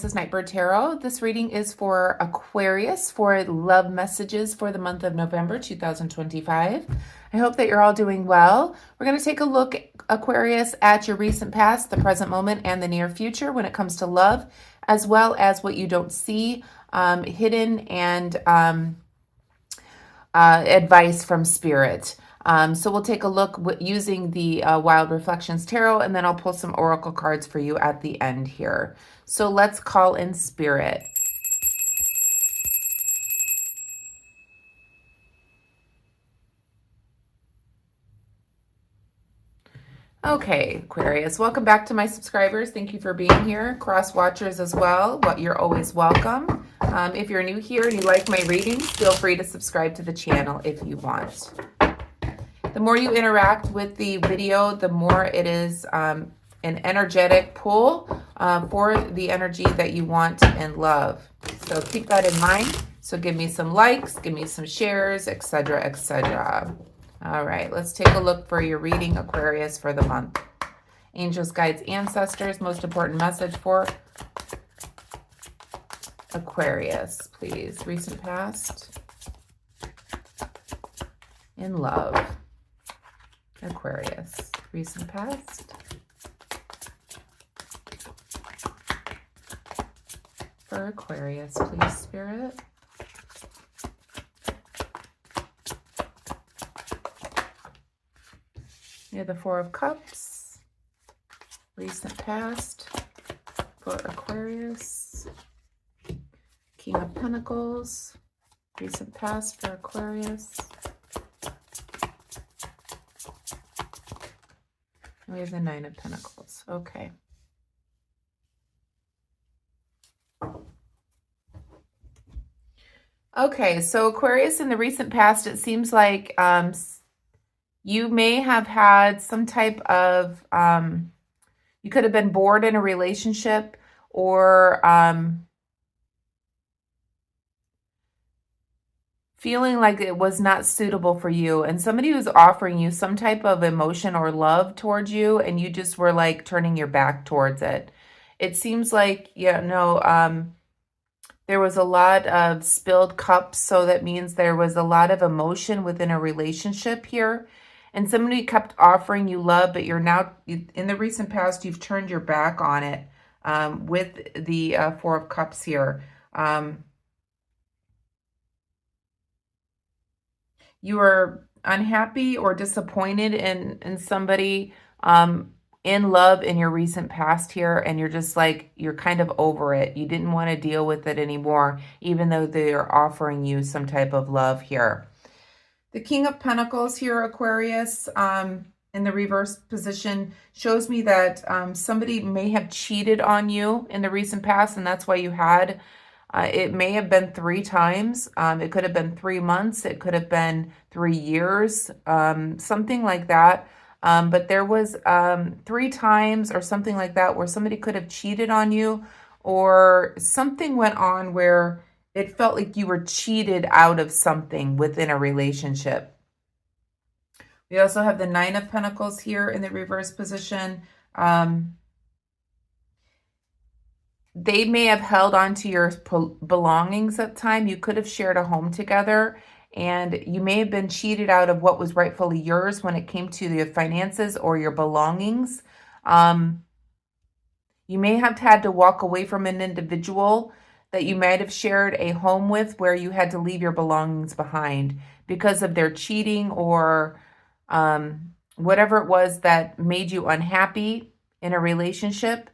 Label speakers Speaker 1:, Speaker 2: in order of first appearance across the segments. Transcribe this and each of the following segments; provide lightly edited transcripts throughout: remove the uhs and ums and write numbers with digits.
Speaker 1: is Nightbird Tarot. This reading is for Aquarius for love messages for the month of November 2025. I hope that you're all doing well. We're going to take a look, Aquarius, at your recent past, the present moment, and the near future when it comes to love, as well as what you don't see, hidden, and advice from Spirit. So we'll take a look using the Wild Reflections Tarot, and then I'll pull some oracle cards for you at the end here. So let's call in Spirit. Okay, Aquarius, welcome back to my subscribers. Thank you for being here. Cross watchers as well. You're always welcome. If you're new here and you like my readings, feel free to subscribe to the channel if you want. The more you interact with the video, the more it is an energetic pull for the energy that you want and love. So keep that in mind. So give me some likes, give me some shares, etc., etc. All right, let's take a look for your reading, Aquarius, for the month. Angels, guides, ancestors, most important message for Aquarius, please. Recent past in love. Aquarius, recent past for Aquarius, please, Spirit. You have the Four of Cups, recent past for Aquarius. King of Pentacles, recent past for Aquarius. We have the Nine of Pentacles. Okay. Okay, so Aquarius, in the recent past, it seems like you may have had some type of, you could have been bored in a relationship, or feeling like it was not suitable for you, and somebody was offering you some type of emotion or love towards you, and you just were like turning your back towards it. It seems like, there was a lot of spilled cups, so that means there was a lot of emotion within a relationship here, and somebody kept offering you love, but you're now, in the recent past, you've turned your back on it with the Four of Cups here. You are unhappy or disappointed in somebody in love in your recent past here, and you're just like, you're kind of over it. You didn't want to deal with it anymore, even though they're offering you some type of love here. The King of Pentacles here, Aquarius, in the reverse position, shows me that somebody may have cheated on you in the recent past, and that's why you had it may have been 3 times. It could have been 3 months. It could have been 3 years, something like that. But there was 3 times or something like that where somebody could have cheated on you, or something went on where it felt like you were cheated out of something within a relationship. We also have the Nine of Pentacles here in the reverse position. They may have held on to your belongings at the time. You could have shared a home together, and you may have been cheated out of what was rightfully yours when it came to your finances or your belongings. You may have had to walk away from an individual that you might have shared a home with, where you had to leave your belongings behind because of their cheating, or whatever it was that made you unhappy in a relationship,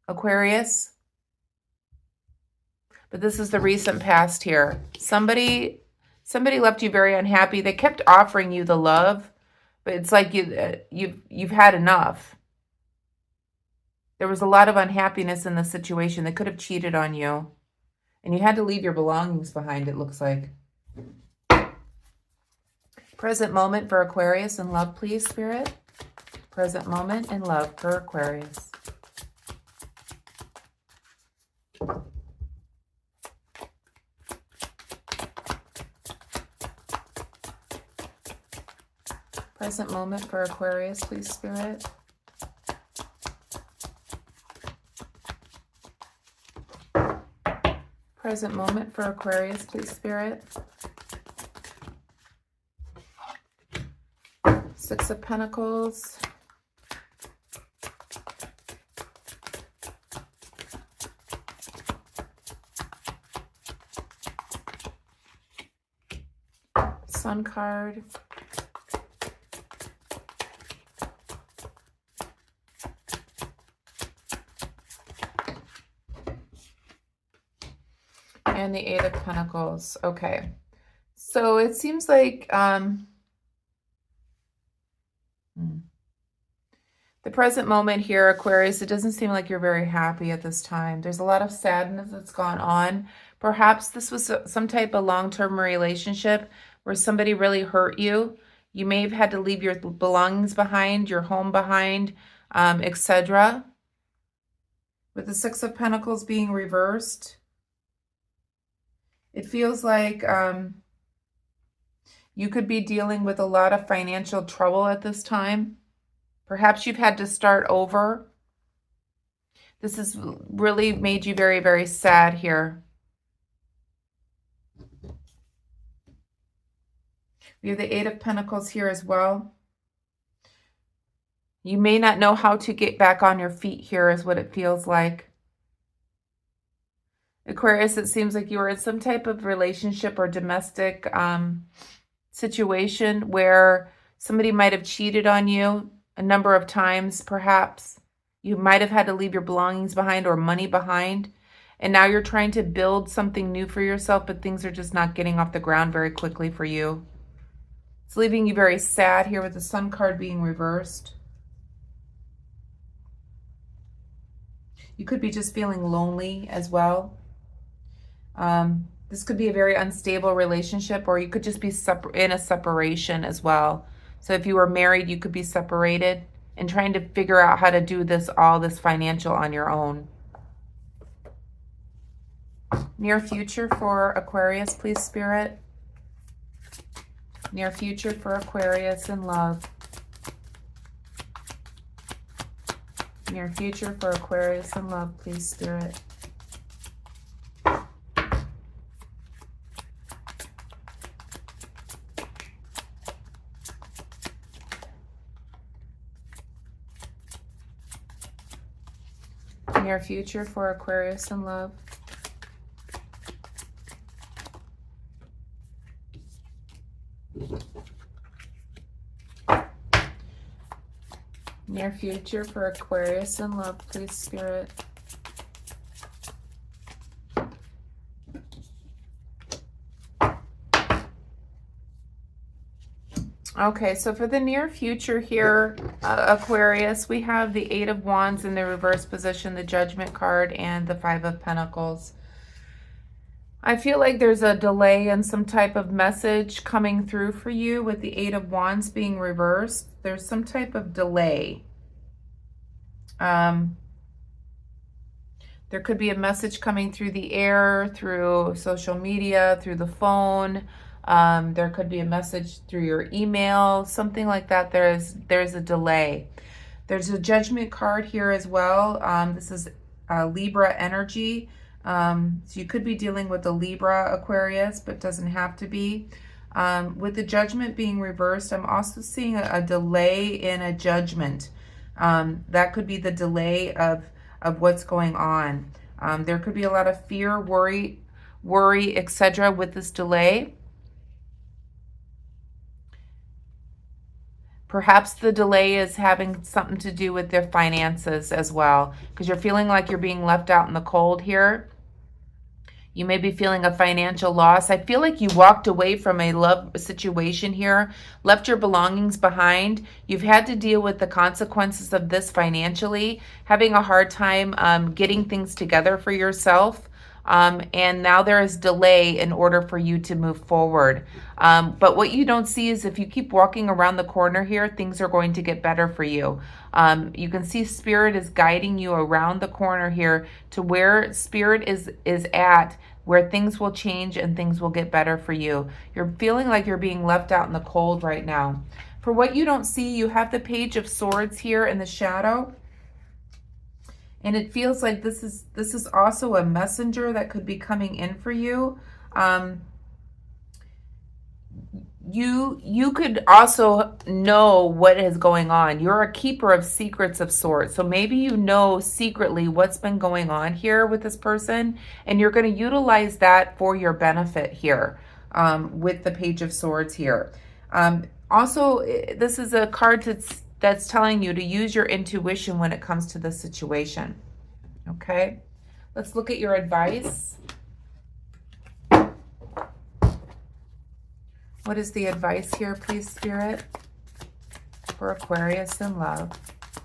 Speaker 1: Aquarius. But this is the recent past here. Somebody left you very unhappy. They kept offering you the love, but it's like you've had enough. There was a lot of unhappiness in the situation. They could have cheated on you, and you had to leave your belongings behind, it looks like. Present moment for Aquarius in love, please, Spirit. Present moment in love for Aquarius. Present moment for Aquarius, please, Spirit. Present moment for Aquarius, please, Spirit. Six of Pentacles. Sun card. And the Eight of Pentacles. Okay. So it seems like the present moment here, Aquarius, it doesn't seem like you're very happy at this time. There's a lot of sadness that's gone on. Perhaps this was some type of long-term relationship where somebody really hurt you. You may have had to leave your belongings behind, your home behind, etc. With the Six of Pentacles being reversed, it feels like you could be dealing with a lot of financial trouble at this time. Perhaps you've had to start over. This has really made you very, very sad here. We have the Eight of Pentacles here as well. You may not know how to get back on your feet here is what it feels like. Aquarius, it seems like you were in some type of relationship or domestic situation where somebody might have cheated on you a number of times, perhaps. You might have had to leave your belongings behind or money behind. And now you're trying to build something new for yourself, but things are just not getting off the ground very quickly for you. It's leaving you very sad here with the Sun card being reversed. You could be just feeling lonely as well. This could be a very unstable relationship, or you could just be in a separation as well. So if you were married, you could be separated and trying to figure out how to do all this financial on your own. Near future for Aquarius, please, Spirit. Near future for Aquarius in love. Near future for Aquarius in love, please, Spirit. Near future for Aquarius in love. Near future for Aquarius in love, please, Spirit. Okay, so for the near future here, Aquarius, we have the Eight of Wands in the reverse position, the Judgment card, and the Five of Pentacles. I feel like there's a delay in some type of message coming through for you with the Eight of Wands being reversed. There's some type of delay. There could be a message coming through the air, through social media, through the phone. There could be a message through your email, something like that. There's a delay. There's a Judgment card here as well. This is Libra energy. So you could be dealing with a Libra, Aquarius, but doesn't have to be. With the Judgment being reversed, I'm also seeing a delay in a judgment. That could be the delay of what's going on. There could be a lot of fear, worry, etc. with this delay. Perhaps the delay is having something to do with their finances as well, because you're feeling like you're being left out in the cold here. You may be feeling a financial loss. I feel like you walked away from a love situation here, left your belongings behind. You've had to deal with the consequences of this financially, having a hard time getting things together for yourself. And now there is delay in order for you to move forward. But what you don't see is if you keep walking around the corner here, things are going to get better for you. You can see Spirit is guiding you around the corner here to where Spirit is at, where things will change and things will get better for you. You're feeling like you're being left out in the cold right now. For what you don't see, you have the Page of Swords here in the shadow. And it feels like this is also a messenger that could be coming in for you. You could also know what is going on. You're a keeper of secrets of sorts. So maybe you know secretly what's been going on here with this person, and you're going to utilize that for your benefit here with the Page of Swords here. Also, this is a card that's telling you to use your intuition when it comes to the situation. Okay, let's look at your advice. What is the advice here, please, Spirit, for Aquarius in love?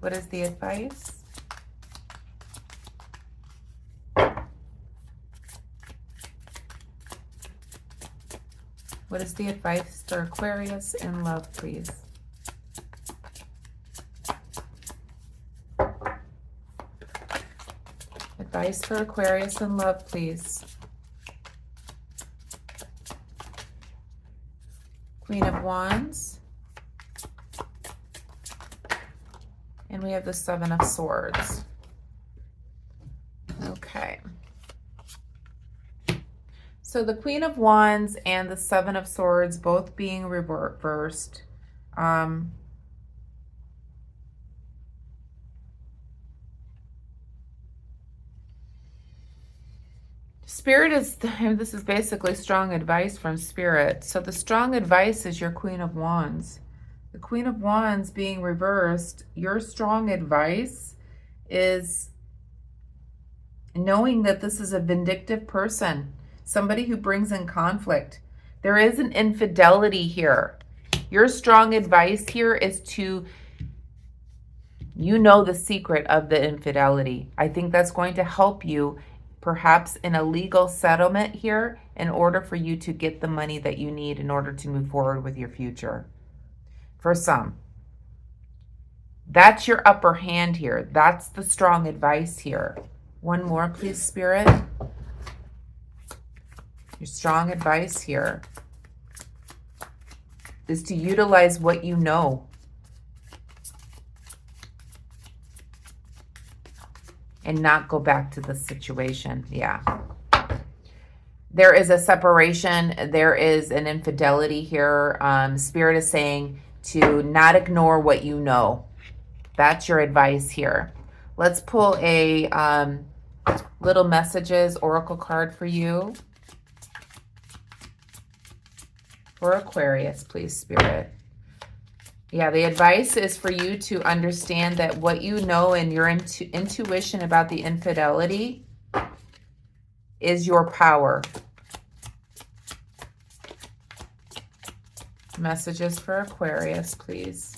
Speaker 1: What is the advice? What is the advice for Aquarius in love, please? Advice for Aquarius in love, please. Queen of Wands. And we have the Seven of Swords. Okay. So the Queen of Wands and the Seven of Swords both being reversed. Spirit is, this is basically strong advice from Spirit. So the strong advice is your Queen of Wands. The Queen of Wands being reversed, your strong advice is knowing that this is a vindictive person, somebody who brings in conflict. There is an infidelity here. Your strong advice here is to, you know, the secret of the infidelity. I think that's going to help you perhaps in a legal settlement here in order for you to get the money that you need in order to move forward with your future. For some, that's your upper hand here. That's the strong advice here. One more, please, Spirit. Your strong advice here is to utilize what you know. And not go back to the situation. Yeah. There is a separation. There is an infidelity here. Spirit is saying to not ignore what you know. That's your advice here. Let's pull a little messages oracle card for you. For Aquarius, please, Spirit. Yeah, the advice is for you to understand that what you know and your intuition about the infidelity is your power. Messages for Aquarius, please.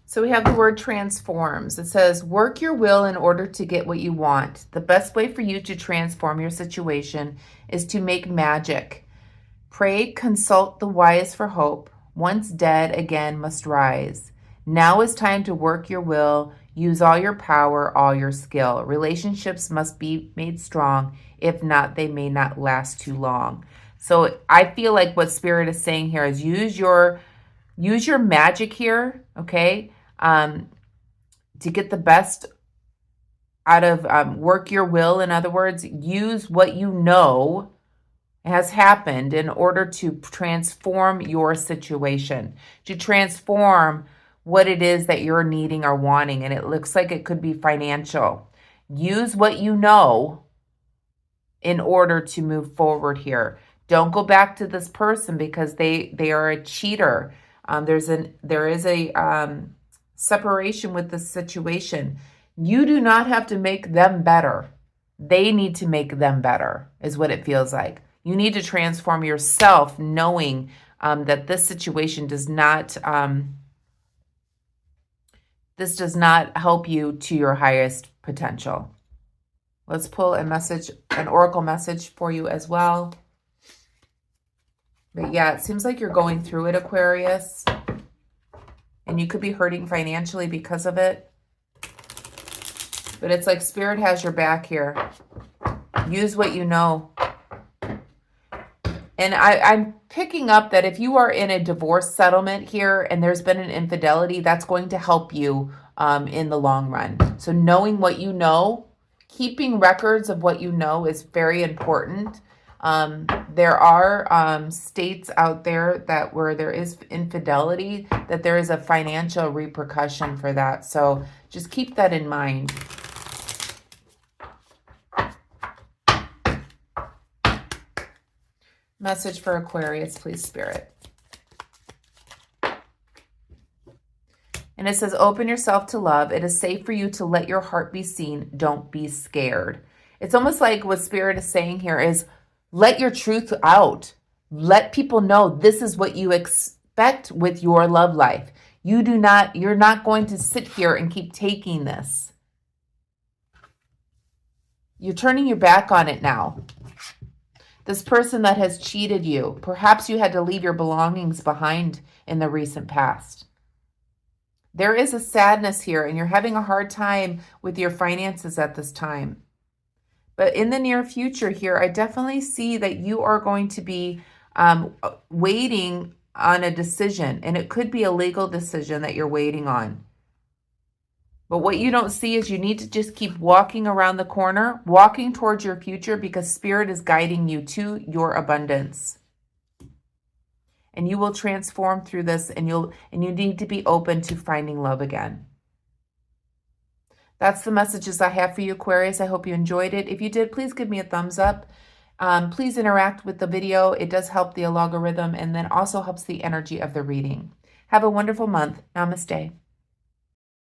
Speaker 1: So we have the word transforms. It says, work your will in order to get what you want. The best way for you to transform your situation is to make magic. Pray, consult the wise for hope. Once dead, again must rise. Now is time to work your will. Use all your power, all your skill. Relationships must be made strong. If not, they may not last too long. So I feel like what Spirit is saying here is use your magic here, okay? To get the best out of work your will. In other words, use what you know has happened in order to transform your situation, to transform what it is that you're needing or wanting. And it looks like it could be financial. Use what you know in order to move forward here. Don't go back to this person because they are a cheater. There is a separation with the situation. You do not have to make them better. They need to make them better, is what it feels like. You need to transform yourself, knowing that this situation does not help you to your highest potential. Let's pull a message, an oracle message for you as well. But yeah, it seems like you're going through it, Aquarius. And you could be hurting financially because of it. But it's like Spirit has your back here. Use what you know. And I'm picking up that if you are in a divorce settlement here and there's been an infidelity, that's going to help you in the long run. So knowing what you know, keeping records of what you know is very important. There are states out there that where there is infidelity, that there is a financial repercussion for that. So just keep that in mind. Message for Aquarius, please, Spirit. And it says, open yourself to love. It is safe for you to let your heart be seen. Don't be scared. It's almost like what Spirit is saying here is let your truth out. Let people know this is what you expect with your love life. You're not going to sit here and keep taking this. You're turning your back on it now. This person that has cheated you, perhaps you had to leave your belongings behind in the recent past. There is a sadness here, and you're having a hard time with your finances at this time. But in the near future here, I definitely see that you are going to be waiting on a decision, and it could be a legal decision that you're waiting on. But what you don't see is you need to just keep walking around the corner, walking towards your future, because Spirit is guiding you to your abundance. And you will transform through this, and you need to be open to finding love again. That's the messages I have for you, Aquarius. I hope you enjoyed it. If you did, please give me a thumbs up. Please interact with the video. It does help the algorithm and then also helps the energy of the reading. Have a wonderful month. Namaste.